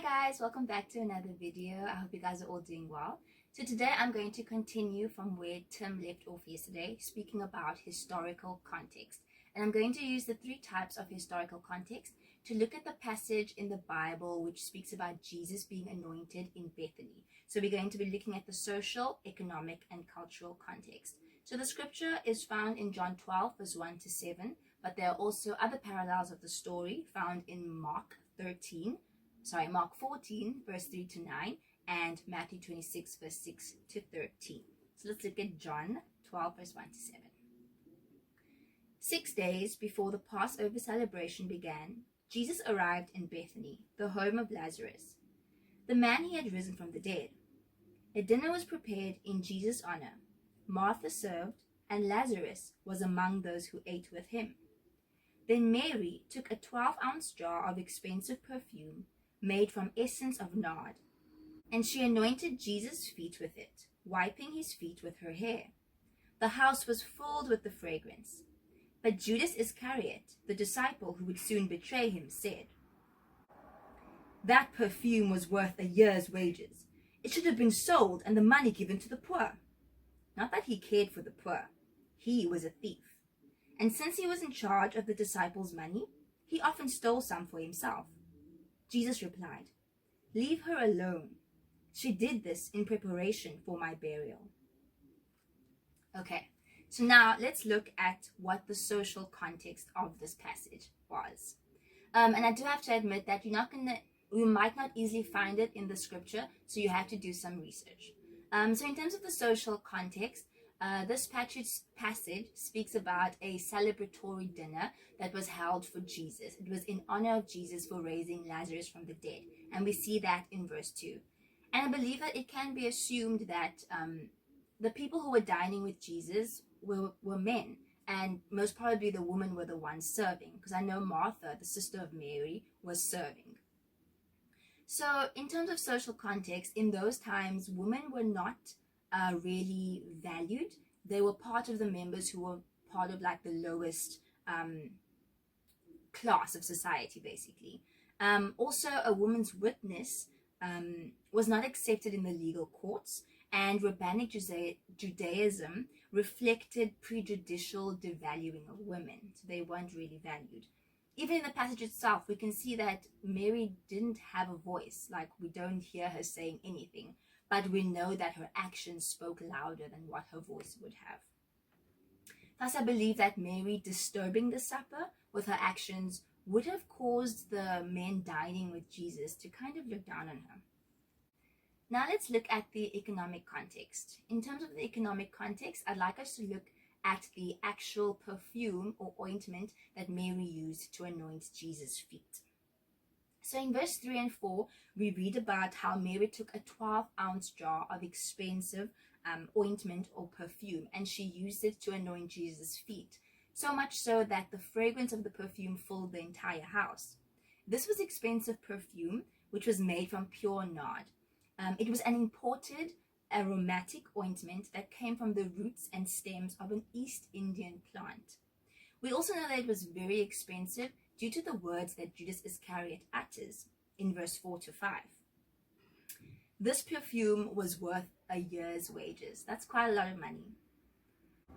guys, welcome back to another video. I hope you guys are all doing well. So today I'm going to continue from where Tim left off yesterday, speaking about historical context. And I'm going to use the three types of historical context to look at the passage in the Bible which speaks about Jesus being anointed in Bethany. So we're going to be looking at the social, economic, and cultural context. So the scripture is found in John 12 verse 1 to 7, but there are also other parallels of the story found in Mark 14 verse 3 to 9 and Matthew 26 verse 6 to 13. So let's look at John 12 verse 1 to 7. 6 days before the Passover celebration began, Jesus arrived in Bethany, the home of Lazarus, the man he had risen from the dead. A dinner was prepared in Jesus' honor. Martha served, and Lazarus was among those who ate with him. Then Mary took a 12-ounce jar of expensive perfume made from essence of nard, and she anointed Jesus' feet with it, wiping his feet with her hair. The house was filled with the fragrance. But Judas Iscariot, the disciple who would soon betray him, said, "That perfume was worth a year's wages. It should have been sold and the money given to the poor." Not that he cared for the poor. He was a thief. And since he was in charge of the disciples' money, he often stole some for himself. Jesus replied, "Leave her alone. She did this in preparation for my burial." Okay, so now let's look at what the social context of this passage was. And I do have to admit that you might not easily find it in the scripture, so you have to do some research. So in terms of the social context, this passage speaks about a celebratory dinner that was held for Jesus. It was in honor of Jesus for raising Lazarus from the dead. And we see that in verse 2. And I believe that it can be assumed that the people who were dining with Jesus were men. And most probably the women were the ones serving. Because I know Martha, the sister of Mary, was serving. So in terms of social context, in those times, women were not really valued. They were part of the members who were part of like the lowest class of society, basically. Also, a woman's witness was not accepted in the legal courts, and Rabbinic Judaism reflected prejudicial devaluing of women. So they weren't really valued. Even in the passage itself, we can see that Mary didn't have a voice. Like, we don't hear her saying anything, but we know that her actions spoke louder than what her voice would have. Thus, I believe that Mary disturbing the supper with her actions would have caused the men dining with Jesus to kind of look down on her. Now let's look at the economic context. In terms of the economic context, I'd like us to look at the actual perfume or ointment that Mary used to anoint Jesus' feet. So in verse 3 and 4, we read about how Mary took a 12-ounce jar of expensive ointment or perfume, and she used it to anoint Jesus' feet, so much so that the fragrance of the perfume filled the entire house. This was expensive perfume, which was made from pure nard. It was an imported aromatic ointment that came from the roots and stems of an East Indian plant. We also know that it was very expensive due to the words that Judas Iscariot utters in verse 4 to 5. This perfume was worth a year's wages. That's quite a lot of money.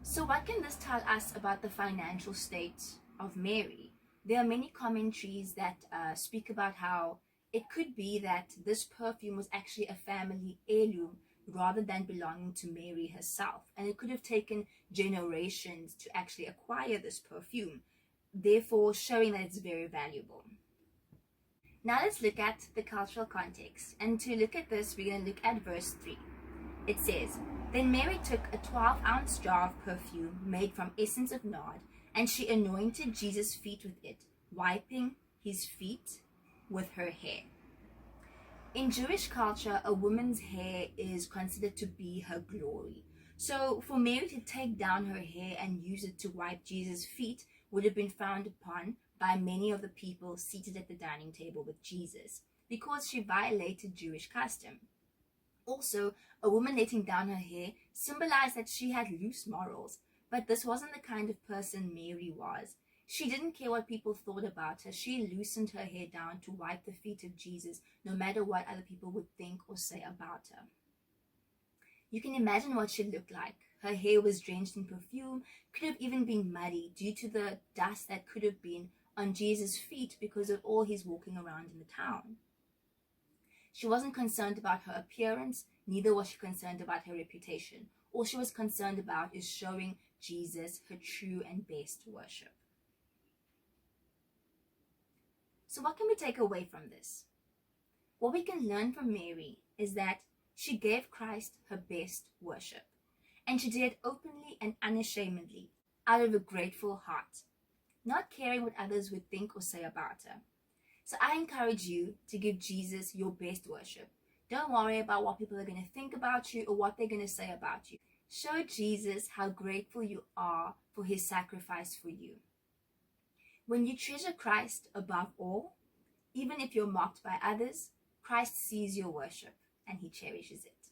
So what can this tell us about the financial state of Mary? There are many commentaries that speak about how it could be that this perfume was actually a family heirloom rather than belonging to Mary herself. And it could have taken generations to actually acquire this perfume, therefore showing that it's very valuable. Now let's look at the cultural context. And to look at this, we're going to look at verse 3. It says, "Then Mary took a 12-ounce jar of perfume made from essence of nard, and she anointed Jesus' feet with it, wiping his feet with her hair." In Jewish culture, a woman's hair is considered to be her glory. So for Mary to take down her hair and use it to wipe Jesus' feet would have been frowned upon by many of the people seated at the dining table with Jesus, because she violated Jewish custom. Also, a woman letting down her hair symbolized that she had loose morals, but this wasn't the kind of person Mary was. She didn't care what people thought about her. She loosened her hair down to wipe the feet of Jesus, no matter what other people would think or say about her. You can imagine what she looked like. Her hair was drenched in perfume, could have even been muddy due to the dust that could have been on Jesus' feet because of all his walking around in the town. She wasn't concerned about her appearance, neither was she concerned about her reputation. All she was concerned about is showing Jesus her true and best worship. So what can we take away from this? What we can learn from Mary is that she gave Christ her best worship, and she did it openly and unashamedly, out of a grateful heart, not caring what others would think or say about her. So I encourage you to give Jesus your best worship. Don't worry about what people are going to think about you or what they're going to say about you. Show Jesus how grateful you are for his sacrifice for you. When you treasure Christ above all, even if you're mocked by others, Christ sees your worship and he cherishes it.